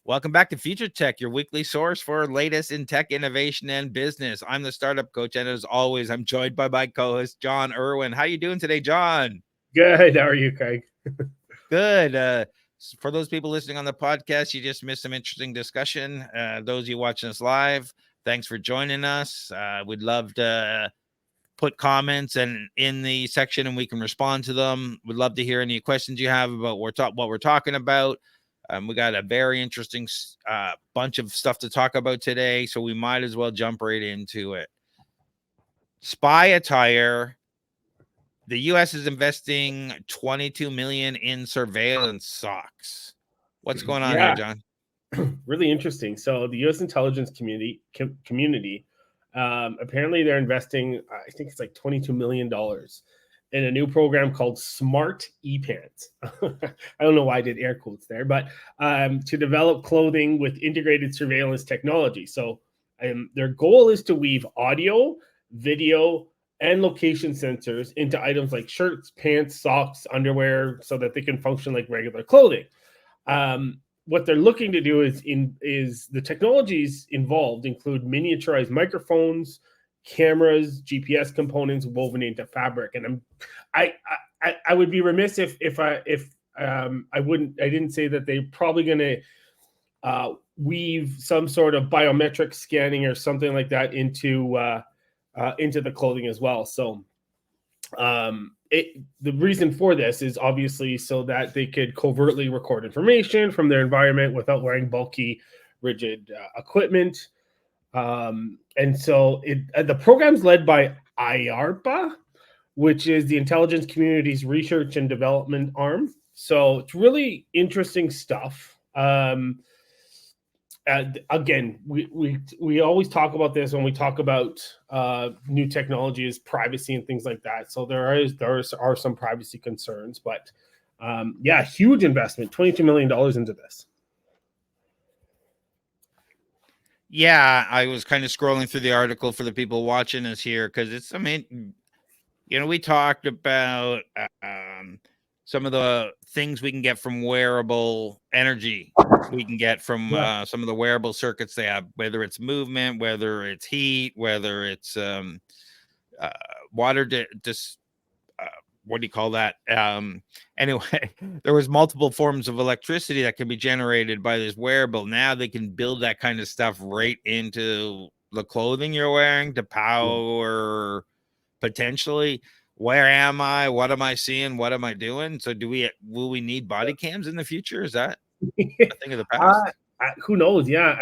Welcome back to Futuretech, your weekly source for latest in tech innovation and business. I'm the startup coach, and as always, I'm joined by my co-host John Irwin. How you doing today, John? Good. How are you, Craig? Good. For those people listening on the podcast, you just missed some interesting discussion. Those of you watching us live, thanks for joining us. We'd love to put comments and in the section, and we can respond to them. We'd love to hear any questions you have about what we're talking about. We got a very interesting bunch of stuff to talk about today, so we might as well jump right into it. Spy attire. The U.S. is investing $22 million in surveillance socks. What's going on here, John? Really interesting. So the U.S. intelligence community apparently they're investing, I think it's like $22 million in a new program called Smart Eants. I don't know why I did air quotes there, but to develop clothing with integrated surveillance technology. So their goal is to weave audio, video, and location sensors into items like shirts, pants, socks, underwear, so that they can function like regular clothing. What they're looking to do is the technologies involved include miniaturized microphones, cameras, GPS components woven into fabric. And I would be remiss if I didn't say that they're probably going to weave some sort of biometric scanning or something like that into the clothing as well. So the reason for this is obviously so that they could covertly record information from their environment without wearing bulky, rigid equipment. And so the program's led by AARA, which is the intelligence community's research and development arm. So it's really interesting stuff. Again, we always talk about this when we talk about new technologies, privacy and things like that. So there are some privacy concerns, but huge investment, $22 million into this. Yeah, I was kind of scrolling through the article for the people watching us here because we talked about some of the things we can get from wearable energy. We can get from some of the wearable circuits they have, whether it's movement, whether it's heat, whether it's water. What do you call that? Anyway, there was multiple forms of electricity that can be generated by this wearable. Now they can build that kind of stuff right into the clothing you're wearing to power potentially. Where am I? What am I seeing? What am I doing? So will we need body cams in the future? Is that a thing of the past? Who knows? Yeah,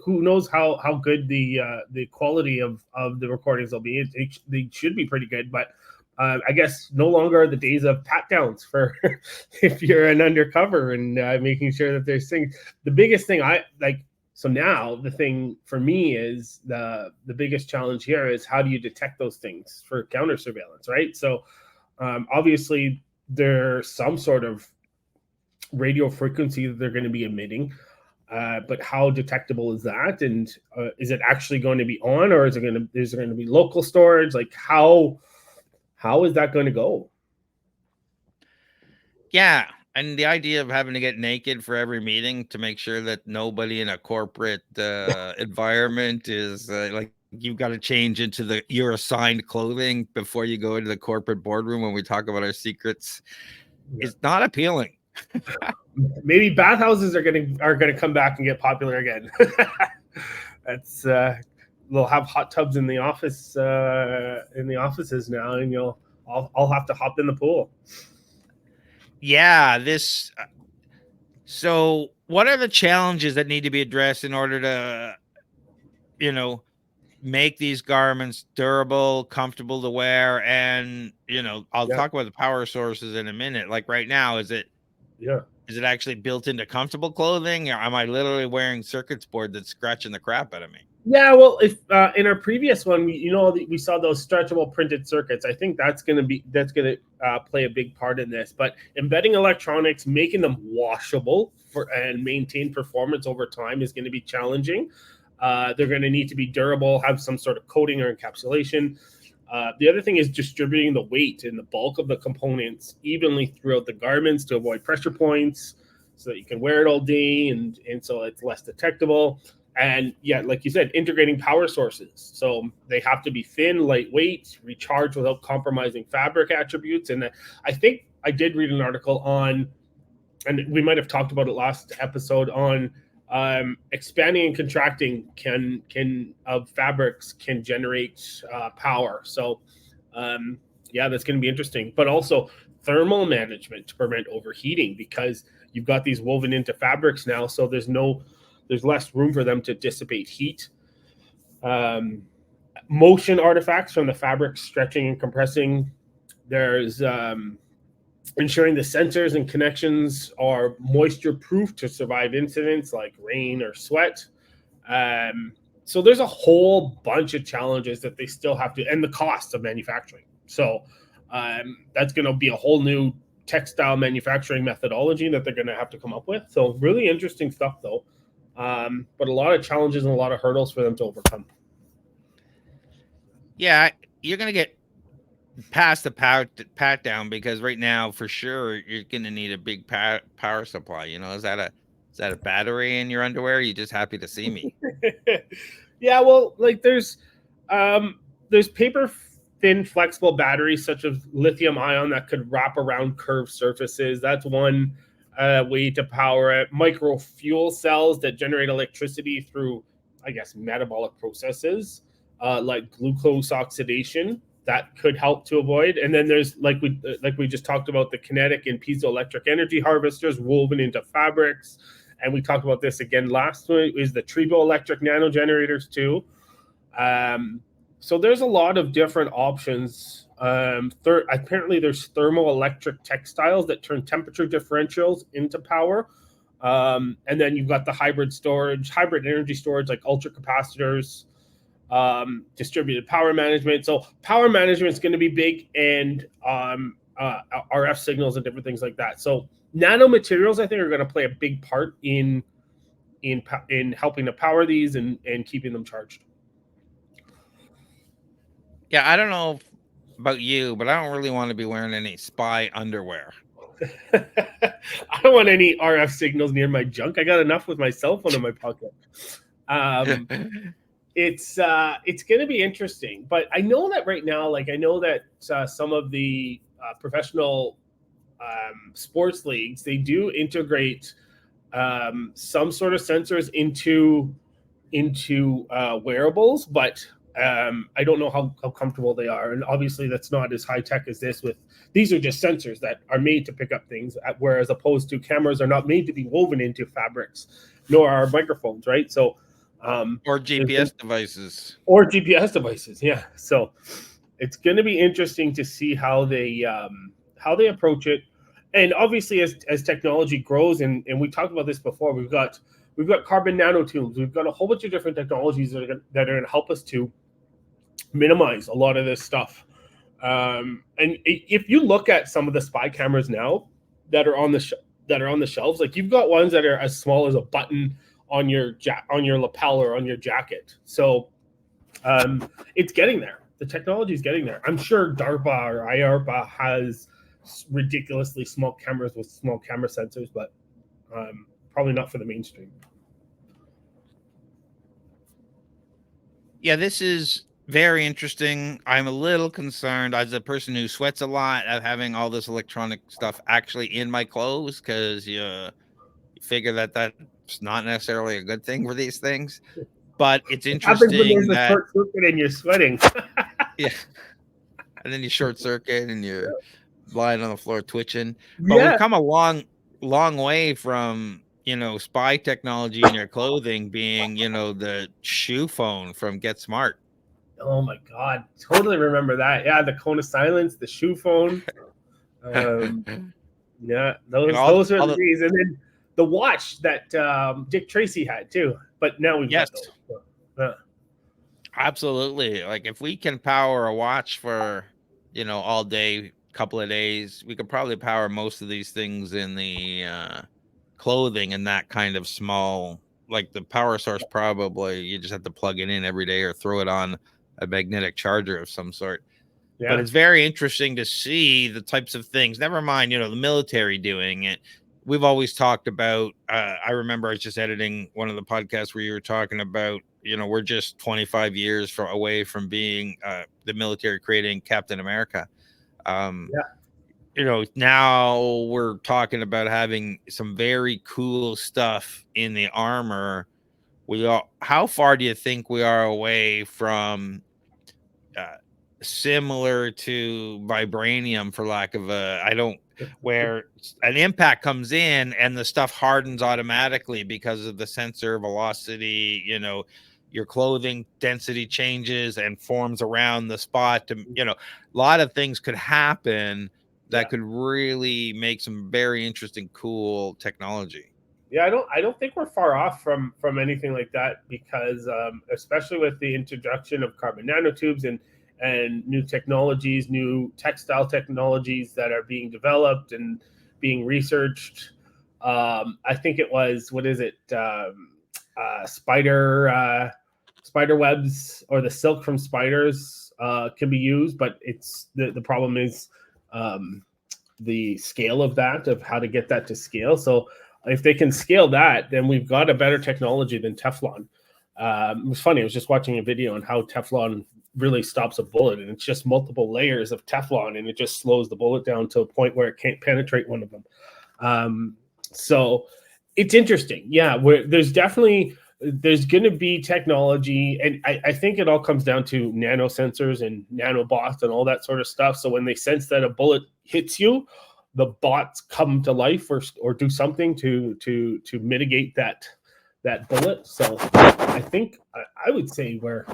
who knows how good the quality of the recordings will be? They should be pretty good, but I guess no longer are the days of pat downs for if you're an undercover and making sure that there's things. The biggest thing so now the thing for me is the biggest challenge here is how do you detect those things for counter surveillance, right? So obviously there's some sort of radio frequency that they're going to be emitting, but how detectable is that? And is it actually going to be on, or is there going to be local storage? Like how is that going to go? Yeah. And the idea of having to get naked for every meeting to make sure that nobody in a corporate environment is like you've got to change into your assigned clothing before you go into the corporate boardroom when we talk about our secrets is not appealing. Maybe bathhouses are going to come back and get popular again. That's they'll have hot tubs in the offices now, and I'll have to hop in the pool. Yeah, so what are the challenges that need to be addressed in order to, make these garments durable, comfortable to wear? And, I'll talk about the power sources in a minute. Like right now, is it actually built into comfortable clothing, or am I literally wearing circuit board that's scratching the crap out of me? Yeah, well, if in our previous one, we saw those stretchable printed circuits. I think that's going to play a big part in this. But embedding electronics, making them washable and maintain performance over time is going to be challenging. They're going to need to be durable, have some sort of coating or encapsulation. The other thing is distributing the weight and the bulk of the components evenly throughout the garments to avoid pressure points. so that you can wear it all day, and so it's less detectable. And yeah, like you said, integrating power sources. So they have to be thin, lightweight, recharge without compromising fabric attributes. And I think I did read an article on, and we might have talked about it last episode, on expanding and contracting of fabrics can generate power. So yeah, that's going to be interesting. But also thermal management to prevent overheating, because you've got these woven into fabrics now, so there's less room for them to dissipate heat. Motion artifacts from the fabric stretching and compressing. There's ensuring the sensors and connections are moisture proof to survive incidents like rain or sweat. So there's a whole bunch of challenges that they still have to, and the cost of manufacturing. So that's going to be a whole new textile manufacturing methodology that they're going to have to come up with. So really interesting stuff, though. But a lot of challenges and a lot of hurdles for them to overcome. Yeah, you're going to get past the pat down, because right now, for sure, you're going to need a big power supply. You know, is that a battery in your underwear? Are you just happy to see me? Yeah, well, like there's paper thin flexible batteries such as lithium ion that could wrap around curved surfaces. That's one way to power it. Micro fuel cells that generate electricity through, I guess, metabolic processes like glucose oxidation, that could help to avoid. And then there's like we just talked about, the kinetic and piezoelectric energy harvesters woven into fabrics. And we talked about this again last week, is the triboelectric nano generators too. So there's a lot of different options. Apparently there's thermoelectric textiles that turn temperature differentials into power. And then you've got the hybrid energy storage, like ultracapacitors, distributed power management. So power management is going to be big, and RF signals and different things like that. So nanomaterials, I think, are going to play a big part in helping to power these and keeping them charged. Yeah, I don't know about you, but I don't really want to be wearing any spy underwear. I don't want any RF signals near my junk. I got enough with my cell phone in my pocket. It's going to be interesting, but I know that right now, I know that some of the professional sports leagues, they do integrate some sort of sensors into wearables, but I don't know how comfortable they are. And obviously that's not as high tech as this. These are just sensors that are made to pick up things, whereas opposed to cameras are not made to be woven into fabrics, nor are microphones, right? So or GPS devices. Yeah. So it's going to be interesting to see how they approach it. And obviously, as technology grows, and we talked about this before, we've got carbon nanotubes. We've got a whole bunch of different technologies that are going to help us to minimize a lot of this stuff. And if you look at some of the spy cameras now that are on the shelves, like you've got ones that are as small as a button on your lapel or on your jacket. So it's getting there. The technology is getting there. I'm sure DARPA or AARA has ridiculously small cameras with small camera sensors, but probably not for the mainstream. Yeah, this is very interesting. I'm a little concerned, as a person who sweats a lot, of having all this electronic stuff actually in my clothes, because you figure that that's not necessarily a good thing for these things. But it's interesting. Happens when there's a short circuit and you're sweating. Yeah. And then you short circuit and you're lying on the floor twitching. But we've come a long way from, spy technology in your clothing being, the shoe phone from Get Smart. Oh my God. Totally remember that. Yeah. The cone of silence, the shoe phone. Yeah. Those are the days. And then the watch that Dick Tracy had too. But now we've got those. So, absolutely. Like if we can power a watch for, all day, couple of days, we could probably power most of these things in the clothing in that kind of small, like the power source. Probably you just have to plug it in every day or throw it on a magnetic charger of some sort. Yeah. But it's very interesting to see the types of things, never mind, the military doing it, we've always talked about, I remember I was just editing one of the podcasts where you were talking about, we're just 25 years away from being the military creating Captain America. Now we're talking about having some very cool stuff in the armor. How far do you think we are away from uh, similar to vibranium, for lack of where an impact comes in and the stuff hardens automatically because of the sensor velocity, your clothing density changes and forms around the spot to, a lot of things could happen that could really make some very interesting, cool technology. Yeah, I don't think we're far off from anything like that, because especially with the introduction of carbon nanotubes and new technologies, new textile technologies that are being developed and being researched. I think it was, what is it, spider webs, or the silk from spiders can be used, but it's the problem is the scale of that, of how to get that to scale. So if they can scale that, then we've got a better technology than Teflon. It was funny. I was just watching a video on how Teflon really stops a bullet, and it's just multiple layers of Teflon, and it just slows the bullet down to a point where it can't penetrate one of them. So it's interesting. Yeah, there's going to be technology, and I think it all comes down to nano sensors and nanobots and all that sort of stuff. So when they sense that a bullet hits you, the bots come to life or do something to mitigate that bullet. So I think I would say we're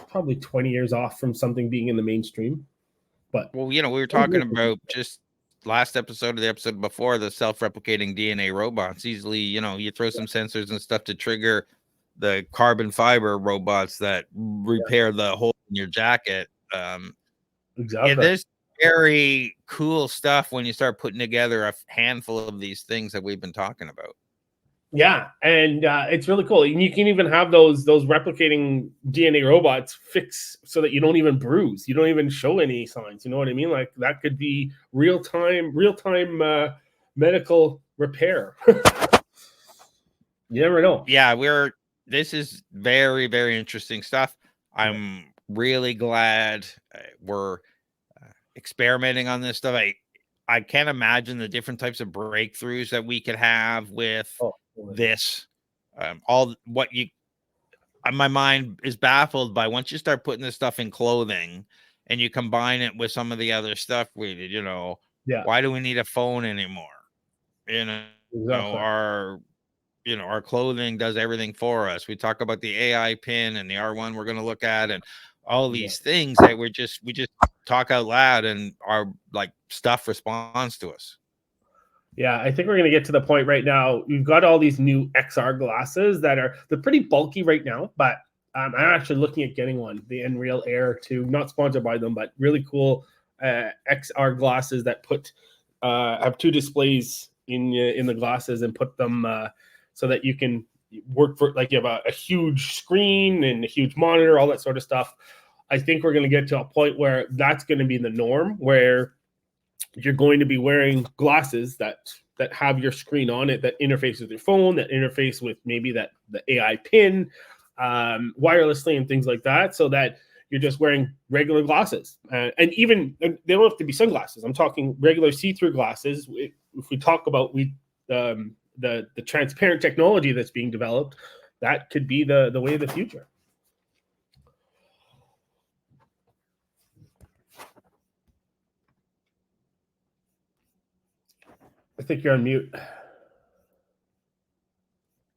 probably 20 years off from something being in the mainstream. But well, we were talking about just last episode, or the episode before, the self-replicating DNA robots. Easily, you throw some sensors and stuff to trigger the carbon fiber robots that repair the hole in your jacket. Exactly. There's very cool stuff when you start putting together a handful of these things that we've been talking about. Yeah, and it's really cool. And you can even have those replicating DNA robots fix so that you don't even bruise. You don't even show any signs. You know what I mean? Like, that could be real time medical repair. You never know. Yeah, this is very, very interesting stuff. I'm really glad we're experimenting on this stuff. I can't imagine the different types of breakthroughs that we could have with this. My mind is baffled by, once you start putting this stuff in clothing and you combine it with some of the other stuff we did, why do we need a phone anymore? Exactly. Our clothing does everything for us. We talk about the AI pin and the R1 we're going to look at, and all these things that we just talk out loud, and our stuff responds to us. Yeah, I think we're going to get to the point right now. We've got all these new XR glasses they're pretty bulky right now, but I'm actually looking at getting one, the Nreal Air 2, not sponsored by them, but really cool XR glasses that have two displays in the glasses, and put them so that you can work for, you have a huge screen and a huge monitor, all that sort of stuff. I think we're going to get to a point where that's going to be the norm, where you're going to be wearing glasses that have your screen on it, that interface with your phone, that interface with maybe the AI pin wirelessly and things like that, so that you're just wearing regular glasses. And even they don't have to be sunglasses. I'm talking regular see-through glasses. If we talk about the transparent technology that's being developed, that could be the way of the future. I think you're on mute.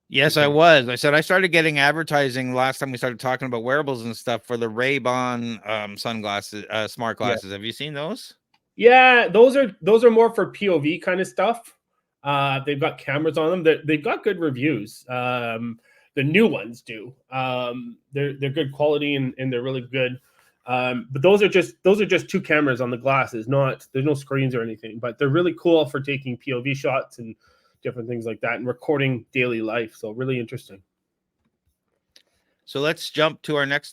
Yes, I was. I said I started getting advertising last time we started talking about wearables and stuff for the Ray-Ban sunglasses, smart glasses. Have you seen those? Yeah, those are more for POV kind of stuff. They've got cameras on them. They've got good reviews. The new ones do. They're good quality, and they're really good. But those are just two cameras on the glasses. There's no screens or anything. But they're really cool for taking POV shots and different things like that, and recording daily life. So really interesting. So let's jump to our next